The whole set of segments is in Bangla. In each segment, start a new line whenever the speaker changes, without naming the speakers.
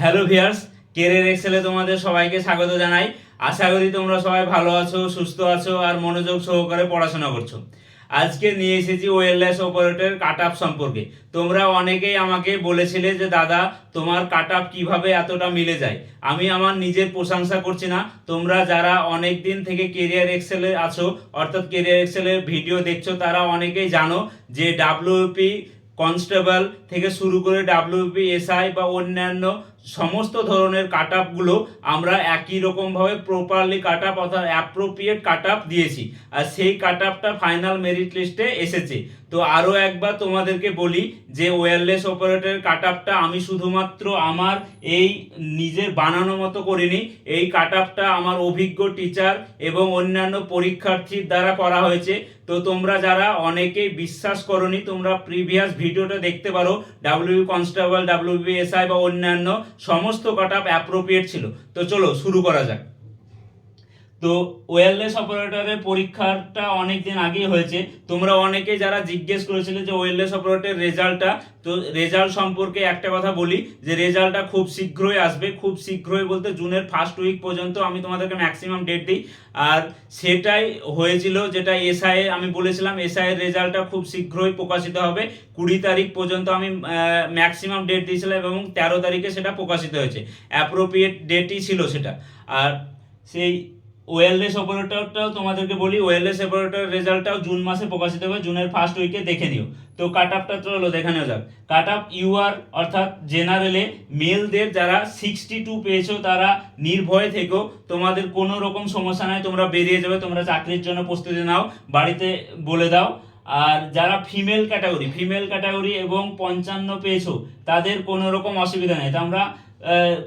হ্যালো ভিউয়ার্স, কেরিয়ার এক্সেলে তোমাদের সবাইকে স্বাগত জানাই। আশা করি তোমরা সবাই ভালো আছো, সুস্থ আছো আর মনোযোগ সহকারে পড়াশোনা করছো। আজকে নিয়ে এসেছি ওয়্যারলেস অপারেটর কাট আপ সম্পর্কে। তোমরা অনেকেই আমাকে বলেছিলে যে দাদা তোমার কাট আপ কীভাবে এতটা মিলে যায়। আমি আমার নিজের প্রশংসা করছি না, তোমরা যারা অনেক দিন থেকে কেরিয়ার এক্সেলে আছো অর্থাৎ কেরিয়ার এক্সেলের ভিডিও দেখছো তারা অনেকেই জানো যে ডাব্লিউপি কনস্টেবল থেকে শুরু করে WBPSC বা অন্যান্য সমস্ত ধরনের কাট আপগুলো আমরা একই রকমভাবে প্রপারলি কাট আপ অর্থাৎ অ্যাপ্রোপ্রিয়েট কাট আপ দিয়েছি, আর সেই কাট আপটা ফাইনাল মেরিট লিস্টে এসেছে। তো আরও একবার তোমাদেরকে বলি যে ওয়্যারলেস অপারেটরের কাট আপটা আমি শুধুমাত্র আমার এই নিজের বানানো মতো করিনি, এই কাট আপটা আমার অভিজ্ঞ টিচার এবং অন্যান্য পরীক্ষার্থীর দ্বারা করা হয়েছে। তো তোমরা যারা অনেকেই বিশ্বাস করনি তোমরা প্রিভিয়াস ভিডিওটা দেখতে পারো, ডাব্লিউবি কনস্টেবল, WBPSC বা অন্যান্য সমস্ত কাট আপ অ্যাপ্রোপ্রিয়েট ছিল। তো চলো শুরু করা যাক। তো ওয়্যারলেস অপারেটরের পরীক্ষাটা অনেক দিন আগেই হয়েছে। তোমরা অনেকে যারা জিজ্ঞেস করেছিলে যে ওয়্যারলেস অপারেটরের রেজাল্টটা, তো রেজাল্ট সম্পর্কে একটা কথা বলি যে রেজাল্টটা খুব শীঘ্রই আসবে। খুব শীঘ্রই বলতে জুনের ফার্স্ট উইক পর্যন্ত আমি তোমাদেরকে ম্যাক্সিমাম ডেট দিই, আর সেটাই হয়েছিল যেটা এসআই আমি বলেছিলাম। এসআই এর রেজাল্টটা খুব শীঘ্রই প্রকাশিত হবে। 20 তারিখ পর্যন্ত আমি ম্যাক্সিমাম ডেট দিয়েছিলাম এবং 13 তারিখে সেটা প্রকাশিত হয়েছে। অ্যাপ্রোপ্রিয়েট ডেটই ছিল সেটা। আর সেই ওয়্যারলেস অপারেটরটাও তোমাদেরকে বলি, ওয়্যারলেস অপারেটর রেজাল্টটাও জুন মাসে প্রকাশিত হবে, জুনের ফার্স্ট উইকে দেখে নিও। তো কাট আপটা চলো দেখে নেওয়া যাক। কাট আপ ইউআর অর্থাৎ জেনারেলে মেলদের যারা 62 পেয়েছো তারা নির্ভয় থেকো, তোমাদের কোনো রকম সমস্যা নাই, তোমরা বেরিয়ে যাবে, তোমরা চাকরির জন্য প্রস্তুতি নাও, বাড়িতে বলে দাও। আর যারা ফিমেল ক্যাটাগরি এবং 55 পেয়েছো তাদের কোনো রকম অসুবিধা নেই, তোমরা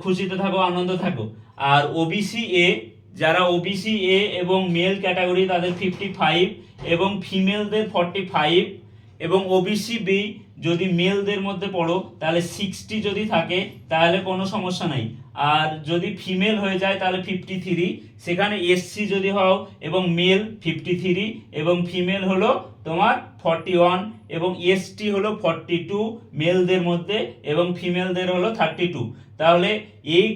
খুশিতে থাকো, আনন্দ থাকো। আর ওবিসি এ যারা ওবিসি এ এবং মেল ক্যাটাগরি তাদের 55 এবং ফিমেলদের 45, এবং ওবিসি বি যদি মেলদের মধ্যে পড়ো তাহলে 60 যদি থাকে তাহলে কোনো সমস্যা নাই। আর যদি ফিমেল হয়ে যায় তাহলে 53, সেখানে এসসি যদি হও এবং মেল 53 এবং ফিমেল হলো তোমার 41 এবং এসটি হলো 42 মেলদের মধ্যে এবং ফিমেলদের হলো 32। তাহলে এই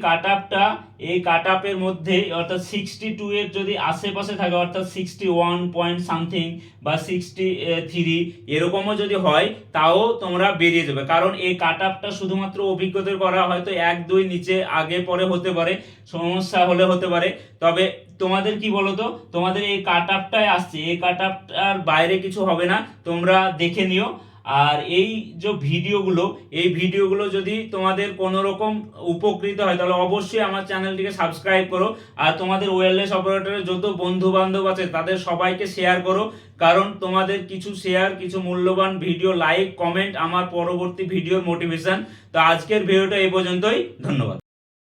কাট আপের মধ্যে অর্থাৎ 62 এর যদি আশেপাশে থাকে অর্থাৎ 61 পয়েন্ট সামথিং বা 63 এরকমও যদি হয় তাও তোমরা বেরিয়ে যাবে। কারণ এই কাট আপটা শুধুমাত্র অভিজ্ঞতার করা, হয়তো 1-2 নিচে আগে পরে হতে পারে, সমস্যা হলে হতে পারে। তবে তোমাদের কি বলতো, তোমাদের এই কাট আপটাই আসছে, এই কাট আপটার বাইরে কিছু হবে না, তোমরা দেখে নিও। আর এই যে ভিডিওগুলো যদি তোমাদের কোনো রকম উপকৃত হয় তাহলে অবশ্যই আমার চ্যানেলটিকে সাবস্ক্রাইব করো, আর তোমাদের ওয়্যারলেস অপারেটরের যত বন্ধু বান্ধব আছে তাদের সবাইকে শেয়ার করো। কারণ তোমাদের কিছু শেয়ার, কিছু মূল্যবান ভিডিও, লাইক, কমেন্ট আমার পরবর্তী ভিডিওর মোটিভেশন। তো আজকের ভিডিওটা এই পর্যন্তই, ধন্যবাদ।